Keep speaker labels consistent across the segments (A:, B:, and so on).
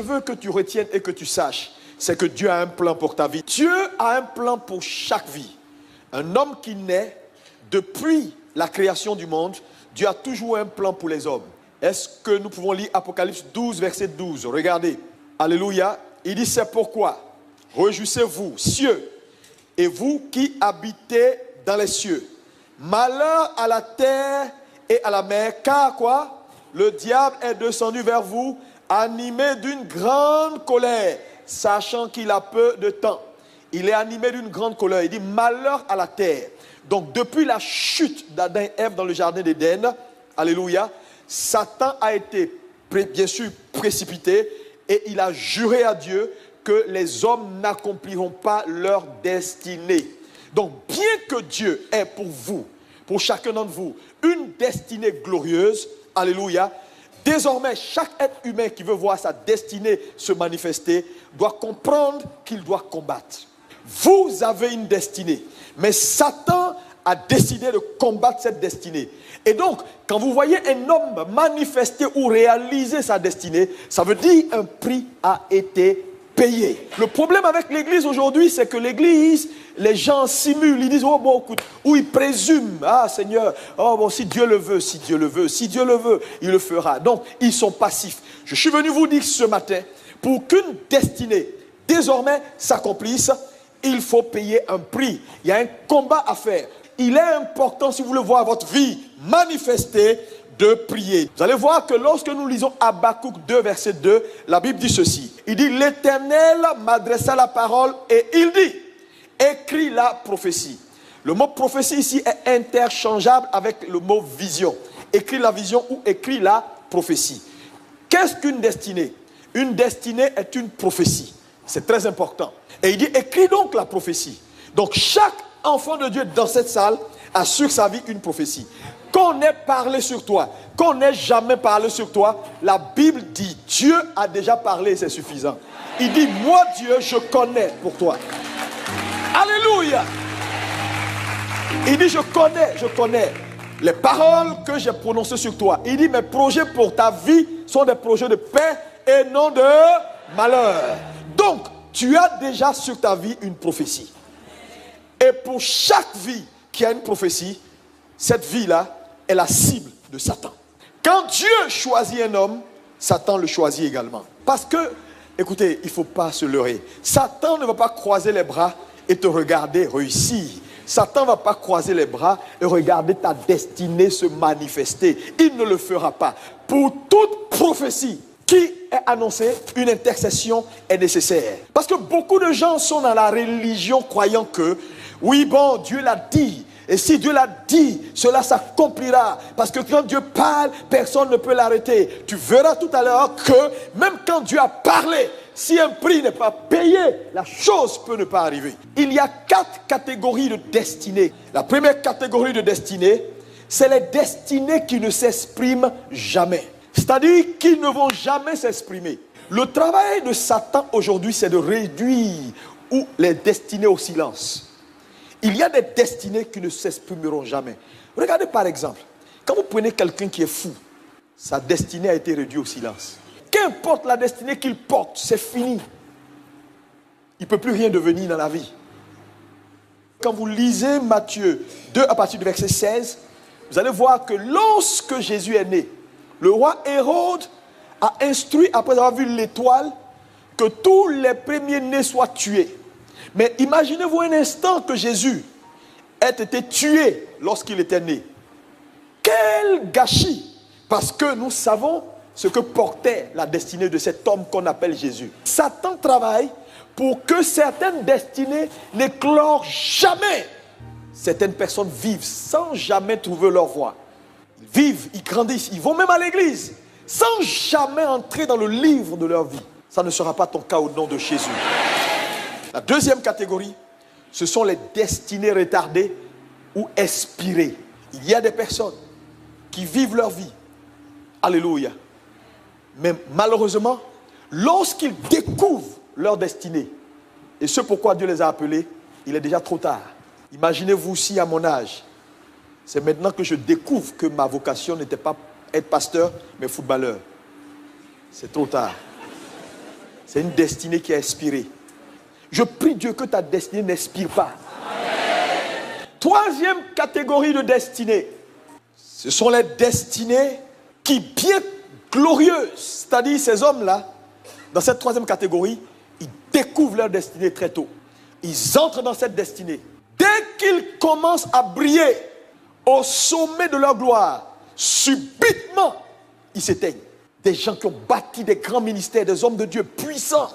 A: veux que tu retiennes et que tu saches, c'est que Dieu a un plan pour ta vie. Dieu a un plan pour chaque vie. Un homme qui naît, depuis la création du monde, Dieu a toujours un plan pour les hommes. Est-ce que nous pouvons lire Apocalypse 12, verset 12? Regardez. Alléluia. Il dit, c'est pourquoi, réjouissez-vous, cieux, et vous qui habitez dans les cieux. Malheur à la terre et à la mer, car quoi? Le diable est descendu vers vous, animé d'une grande colère, sachant qu'il a peu de temps. Il est animé d'une grande colère. Il dit, malheur à la terre. Donc, depuis la chute d'Adam et Ève dans le jardin d'Éden, alléluia, Satan a été, bien sûr, précipité et il a juré à Dieu que les hommes n'accompliront pas leur destinée. Donc, bien que Dieu ait pour vous, pour chacun d'entre vous, une destinée glorieuse, alléluia, désormais, chaque être humain qui veut voir sa destinée se manifester doit comprendre qu'il doit combattre. Vous avez une destinée, mais Satan a décidé de combattre cette destinée. Et donc, quand vous voyez un homme manifester ou réaliser sa destinée, ça veut dire un prix a été payé. Le problème avec l'église aujourd'hui, c'est que l'église, les gens simulent, ils disent, oh bon, écoute, ou ils présument, ah Seigneur, oh bon, si Dieu le veut, si Dieu le veut, si Dieu le veut, il le fera. Donc, ils sont passifs. Je suis venu vous dire ce matin, pour qu'une destinée, désormais, s'accomplisse, il faut payer un prix. Il y a un combat à faire. Il est important, si vous voulez voir votre vie manifester, de prier. Vous allez voir que lorsque nous lisons Habakkuk 2, verset 2, la Bible dit ceci. Il dit, l'Éternel m'adressa la parole et il dit, écris la prophétie. Le mot prophétie ici est interchangeable avec le mot vision. Écris la vision ou écris la prophétie. Qu'est-ce qu'une destinée? Une destinée est une prophétie. C'est très important. Et il dit, écris donc la prophétie. Donc chaque enfant de Dieu dans cette salle a sur sa vie une prophétie. Qu'on ait parlé sur toi, qu'on n'ait jamais parlé sur toi, la Bible dit, Dieu a déjà parlé, c'est suffisant. Il dit, moi Dieu, je connais pour toi. Alléluia. Il dit, je connais les paroles que j'ai prononcées sur toi. Il dit, mes projets pour ta vie sont des projets de paix et non de malheur. Donc, tu as déjà sur ta vie une prophétie. Et pour chaque vie qui a une prophétie, cette vie-là est la cible de Satan. Quand Dieu choisit un homme, Satan le choisit également. Parce que, écoutez, il ne faut pas se leurrer. Satan ne va pas croiser les bras et te regarder réussir. Satan ne va pas croiser les bras et regarder ta destinée se manifester. Il ne le fera pas. Pour toute prophétie qui est annoncée, une intercession est nécessaire. Parce que beaucoup de gens sont dans la religion croyant que, oui bon, Dieu l'a dit. Et si Dieu l'a dit, cela s'accomplira. Parce que quand Dieu parle, personne ne peut l'arrêter. Tu verras tout à l'heure que même quand Dieu a parlé, si un prix n'est pas payé, la chose peut ne pas arriver. Il y a 4 catégories de destinées. La première catégorie de destinée, c'est les destinées qui ne s'expriment jamais. C'est-à-dire qu'ils ne vont jamais s'exprimer. Le travail de Satan aujourd'hui, c'est de réduire les destinées au silence. Il y a des destinées qui ne s'exprimeront jamais. Regardez par exemple, quand vous prenez quelqu'un qui est fou, sa destinée a été réduite au silence. Qu'importe la destinée qu'il porte, c'est fini. Il ne peut plus rien devenir dans la vie. Quand vous lisez Matthieu 2 à partir du verset 16, vous allez voir que lorsque Jésus est né, le roi Hérode a instruit, après avoir vu l'étoile, que tous les premiers-nés soient tués. Mais imaginez-vous un instant que Jésus ait été tué lorsqu'il était né. Quel gâchis! Parce que nous savons ce que portait la destinée de cet homme qu'on appelle Jésus. Satan travaille pour que certaines destinées n'éclorent jamais. Certaines personnes vivent sans jamais trouver leur voie. Ils vivent, ils grandissent, ils vont même à l'église, sans jamais entrer dans le livre de leur vie. Ça ne sera pas ton cas au nom de Jésus. La deuxième catégorie, ce sont les destinées retardées ou expirées. Il y a des personnes qui vivent leur vie. Alléluia. Mais malheureusement, lorsqu'ils découvrent leur destinée, et ce pourquoi Dieu les a appelés, il est déjà trop tard. Imaginez-vous si à mon âge, c'est maintenant que je découvre que ma vocation n'était pas être pasteur, mais footballeur. C'est trop tard. C'est une destinée qui a expiré. Je prie Dieu que ta destinée n'expire pas. Troisième catégorie de destinée, ce sont les destinées qui, bien glorieuses, c'est-à-dire ces hommes-là, dans cette troisième catégorie, ils découvrent leur destinée très tôt. Ils entrent dans cette destinée. Dès qu'ils commencent à briller au sommet de leur gloire, subitement, ils s'éteignent. Des gens qui ont bâti des grands ministères, des hommes de Dieu puissants,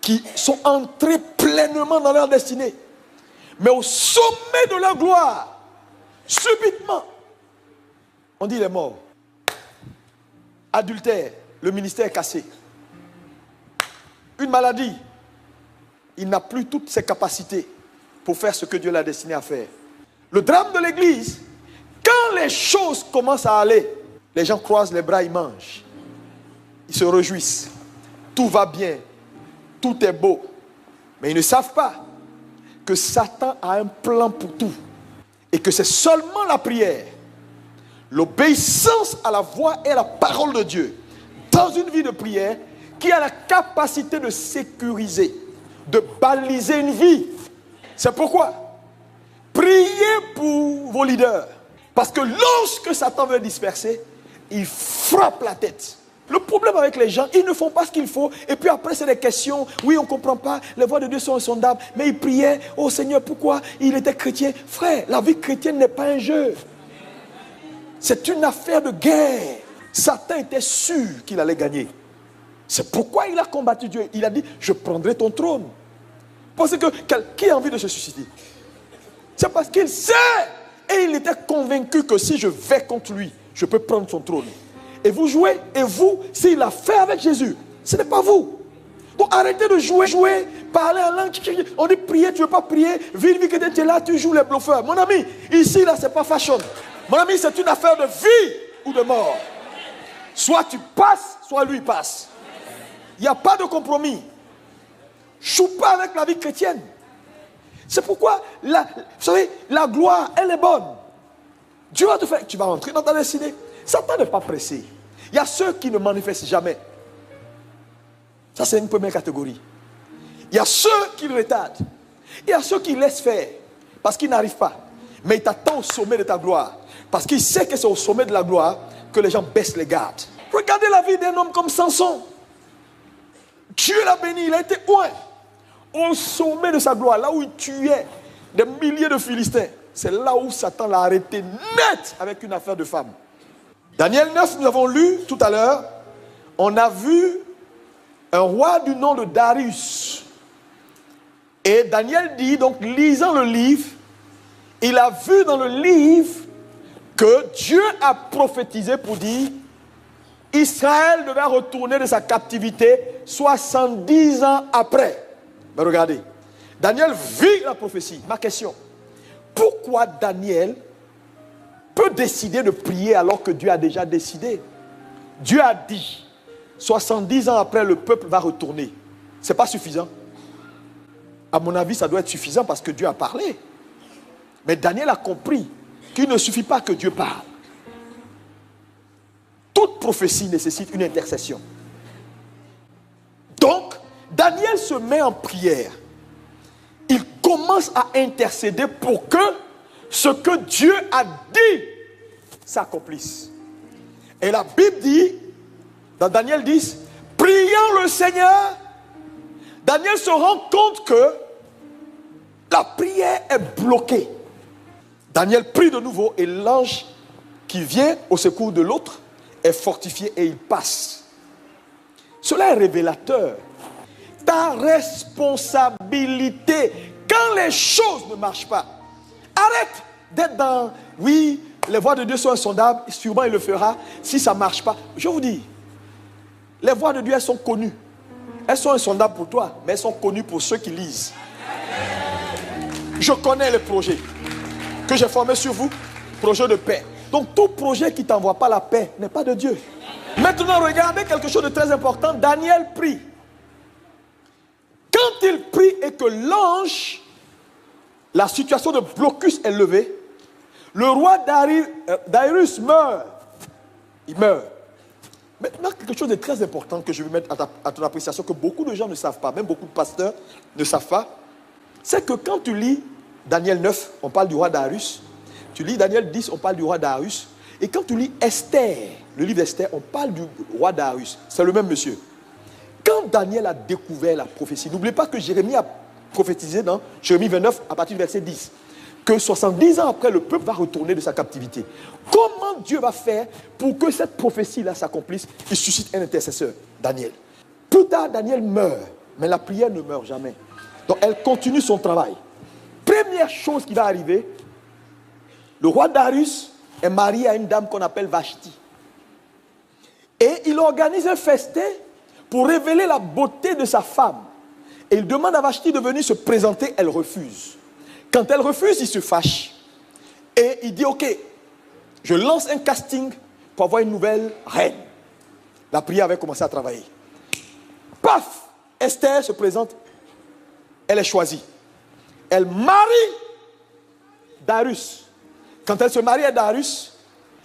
A: qui sont entrés pleinement dans leur destinée. Mais au sommet de leur gloire, subitement, on dit il est mort. Adultère, le ministère est cassé. Une maladie, il n'a plus toutes ses capacités pour faire ce que Dieu l'a destiné à faire. Le drame de l'église, quand les choses commencent à aller, les gens croisent les bras, ils mangent. Ils se réjouissent. Tout va bien. Tout est beau. Mais ils ne savent pas que Satan a un plan pour tout. Et que c'est seulement la prière, l'obéissance à la voix et à la parole de Dieu, dans une vie de prière, qui a la capacité de sécuriser, de baliser une vie. C'est pourquoi, priez pour vos leaders. Parce que lorsque Satan veut disperser, il frappe la tête. Le problème avec les gens, ils ne font pas ce qu'il faut. Et puis après, c'est des questions. Oui, on ne comprend pas. Les voix de Dieu sont insondables. Mais ils priaient. Oh Seigneur, pourquoi il était chrétien? Frère, la vie chrétienne n'est pas un jeu. C'est une affaire de guerre. Satan était sûr qu'il allait gagner. C'est pourquoi il a combattu Dieu. Il a dit, je prendrai ton trône. Parce que qui a envie de se susciter? C'est parce qu'il sait. Et il était convaincu que si je vais contre lui, je peux prendre son trône. Et vous jouez, et vous, s'il a fait avec Jésus, ce n'est pas vous. Donc arrêtez de jouer, parler en langue. On dit prier, tu ne veux pas prier. Vite, tu es là, tu joues les bluffeurs. Mon ami, ici, là, ce n'est pas fashion. Mon ami, c'est une affaire de vie ou de mort. Soit tu passes, soit lui passe. Il n'y a pas de compromis. Joue pas avec la vie chrétienne. C'est pourquoi, vous savez, la gloire, elle est bonne. Dieu va te faire, tu vas rentrer dans ta destinée. Satan n'est pas pressé. Il y a ceux qui ne manifestent jamais. Ça, c'est une première catégorie. Il y a ceux qui le retardent. Il y a ceux qui laissent faire parce qu'ils n'arrivent pas. Mais il t'attend au sommet de ta gloire. Parce qu'il sait que c'est au sommet de la gloire que les gens baissent les gardes. Regardez la vie d'un homme comme Samson. Dieu l'a béni, il a été oint au sommet de sa gloire, là où il tuait des milliers de Philistins. C'est là où Satan l'a arrêté net avec une affaire de femme. Daniel 9, nous avons lu tout à l'heure, on a vu un roi du nom de Darius. Et Daniel dit, donc lisant le livre, il a vu dans le livre que Dieu a prophétisé pour dire Israël devait retourner de sa captivité 70 ans après. Mais regardez, Daniel vit la prophétie. Ma question, pourquoi Daniel peut décider de prier alors que Dieu a déjà décidé? Dieu a dit 70 ans après le peuple va retourner. Ce n'est pas suffisant. À mon avis, ça doit être suffisant parce que Dieu a parlé. Mais Daniel a compris qu'il ne suffit pas que Dieu parle. Toute prophétie nécessite une intercession. Donc, Daniel se met en prière. Il commence à intercéder pour que ce que Dieu a dit s'accomplisse. Et la Bible dit, dans Daniel 10, priant le Seigneur, Daniel se rend compte que la prière est bloquée. Daniel prie de nouveau et l'ange qui vient au secours de l'autre est fortifié et il passe. Cela est révélateur. Ta responsabilité, quand les choses ne marchent pas, arrête d'être dans, oui, les voies de Dieu sont insondables, sûrement il le fera, si ça ne marche pas. Je vous dis, les voies de Dieu, elles sont connues. Elles sont insondables pour toi, mais elles sont connues pour ceux qui lisent. Je connais les projets que j'ai formés sur vous, projets de paix. Donc tout projet qui ne t'envoie pas la paix n'est pas de Dieu. Maintenant, regardez quelque chose de très important. Daniel prie. Quand il prie et que l'ange, la situation de blocus est levée, le roi Darius meurt. Il meurt. Maintenant, quelque chose de très important que je veux mettre à ton appréciation, que beaucoup de gens ne savent pas, même beaucoup de pasteurs ne savent pas, c'est que quand tu lis Daniel 9, on parle du roi Darius. Tu lis Daniel 10, on parle du roi Darius. Et quand tu lis Esther, le livre d'Esther, on parle du roi Darius. C'est le même monsieur. Quand Daniel a découvert la prophétie, n'oubliez pas que Jérémie a prophétisé dans Jérémie 29, à partir du verset 10, que 70 ans après, le peuple va retourner de sa captivité. Comment Dieu va faire pour que cette prophétie-là s'accomplisse? Il suscite un intercesseur, Daniel. Plus tard, Daniel meurt, mais la prière ne meurt jamais. Donc, elle continue son travail. Première chose qui va arriver, le roi Darius est marié à une dame qu'on appelle Vashti. Et il organise un festin pour révéler la beauté de sa femme. Et il demande à Vashti de venir se présenter, elle refuse. Quand elle refuse, il se fâche. Et il dit, ok, je lance un casting pour avoir une nouvelle reine. La prière avait commencé à travailler. Paf! Esther se présente, elle est choisie. Elle marie Darius. Quand elle se marie à Darius,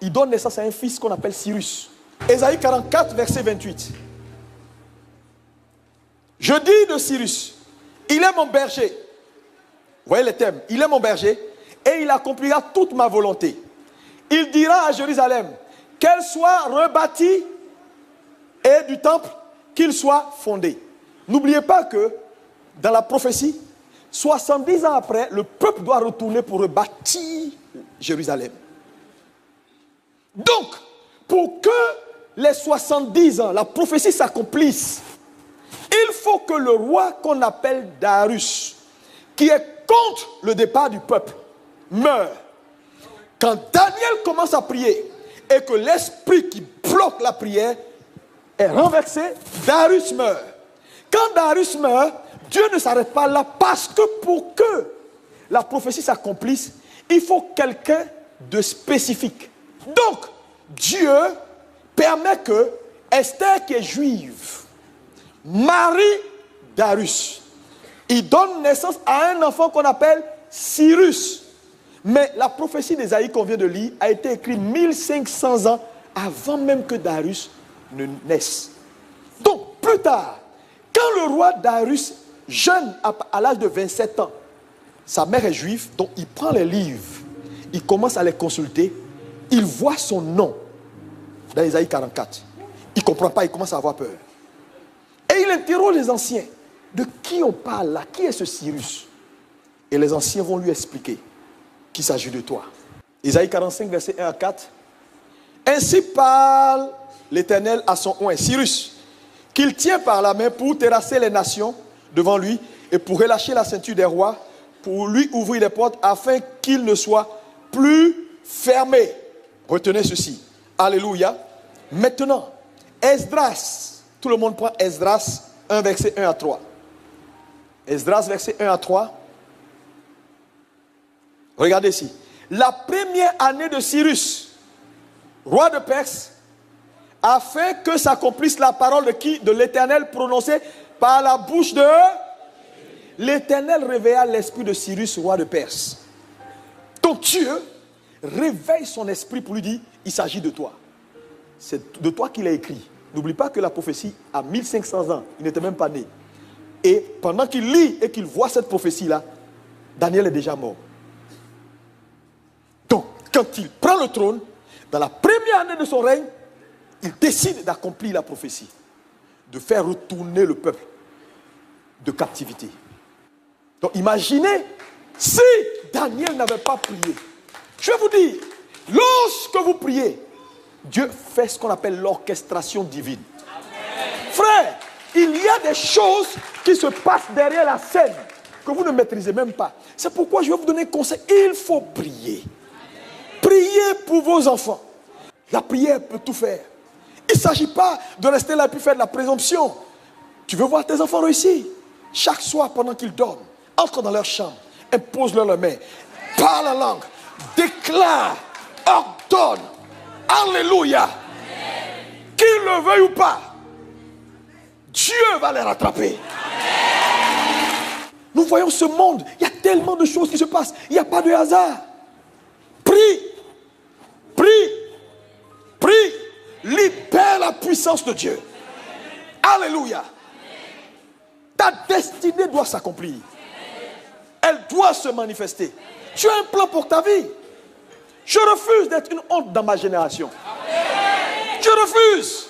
A: il donne naissance à un fils qu'on appelle Cyrus. Ésaïe 44, verset 28. Je dis de Cyrus, il est mon berger. Vous voyez les thèmes. Il est mon berger et il accomplira toute ma volonté. Il dira à Jérusalem qu'elle soit rebâtie et du temple qu'il soit fondé. N'oubliez pas que dans la prophétie, 70 ans après, le peuple doit retourner pour rebâtir Jérusalem. Donc, pour que les 70 ans, la prophétie s'accomplisse, il faut que le roi qu'on appelle Darius, qui est contre le départ du peuple, meure. Quand Daniel commence à prier et que l'esprit qui bloque la prière est renversé, Darius meurt. Quand Darius meurt, Dieu ne s'arrête pas là parce que pour que la prophétie s'accomplisse, il faut quelqu'un de spécifique. Donc, Dieu permet que Esther, qui est juive, marie Darius. Il donne naissance à un enfant qu'on appelle Cyrus. Mais la prophétie d'Ésaïe qu'on vient de lire a été écrite 1500 ans avant même que Darius ne naisse. Donc, plus tard, quand le roi Darius, jeune à l'âge de 27 ans, sa mère est juive, donc il prend les livres, il commence à les consulter, il voit son nom dans Ésaïe 44. Il ne comprend pas, il commence à avoir peur. Et il interroge les anciens. De qui on parle là? Qui est ce Cyrus? Et les anciens vont lui expliquer qu'il s'agit de toi. Ésaïe 45, verset 1 à 4. Ainsi parle l'Éternel à son oint, Cyrus, qu'il tient par la main pour terrasser les nations devant lui et pour relâcher la ceinture des rois, pour lui ouvrir les portes afin qu'il ne soit plus fermé. Retenez ceci. Alléluia. Maintenant, Esdras, tout le monde prend Esdras 1, verset 1 à 3. Esdras, verset 1 à 3. Regardez ici. La première année de Cyrus, roi de Perse, afin que s'accomplisse la parole de qui? De l'Éternel prononcée par la bouche de... L'Éternel réveilla l'esprit de Cyrus, roi de Perse. Donc Dieu réveille son esprit pour lui dire, il s'agit de toi. C'est de toi qu'il a écrit. N'oublie pas que la prophétie a 1500 ans. Il n'était même pas né. Et pendant qu'il lit et qu'il voit cette prophétie-là, Daniel est déjà mort. Donc, quand il prend le trône, dans la première année de son règne, il décide d'accomplir la prophétie, de faire retourner le peuple de captivité. Donc, imaginez si Daniel n'avait pas prié. Je vais vous dire, lorsque vous priez, Dieu fait ce qu'on appelle l'orchestration divine. Amen. Frère, il y a des choses qui se passent derrière la scène que vous ne maîtrisez même pas. C'est pourquoi je vais vous donner un conseil. Il faut prier. Amen. Priez pour vos enfants. La prière peut tout faire. Il ne s'agit pas de rester là et puis faire de la présomption. Tu veux voir tes enfants réussir? Chaque soir, pendant qu'ils dorment, entre dans leur chambre, impose-leur la main, parle la langue, déclare, ordonne. Alléluia. Qu'ils le veuillent ou pas, Dieu va les rattraper. Nous voyons ce monde, il y a tellement de choses qui se passent. Il n'y a pas de hasard. Prie, prie, prie, libère la la puissance de Dieu. Alléluia. Ta destinée doit s'accomplir. Elle doit se manifester. Tu as un plan pour ta vie. Je refuse d'être une honte dans ma génération. Je refuse.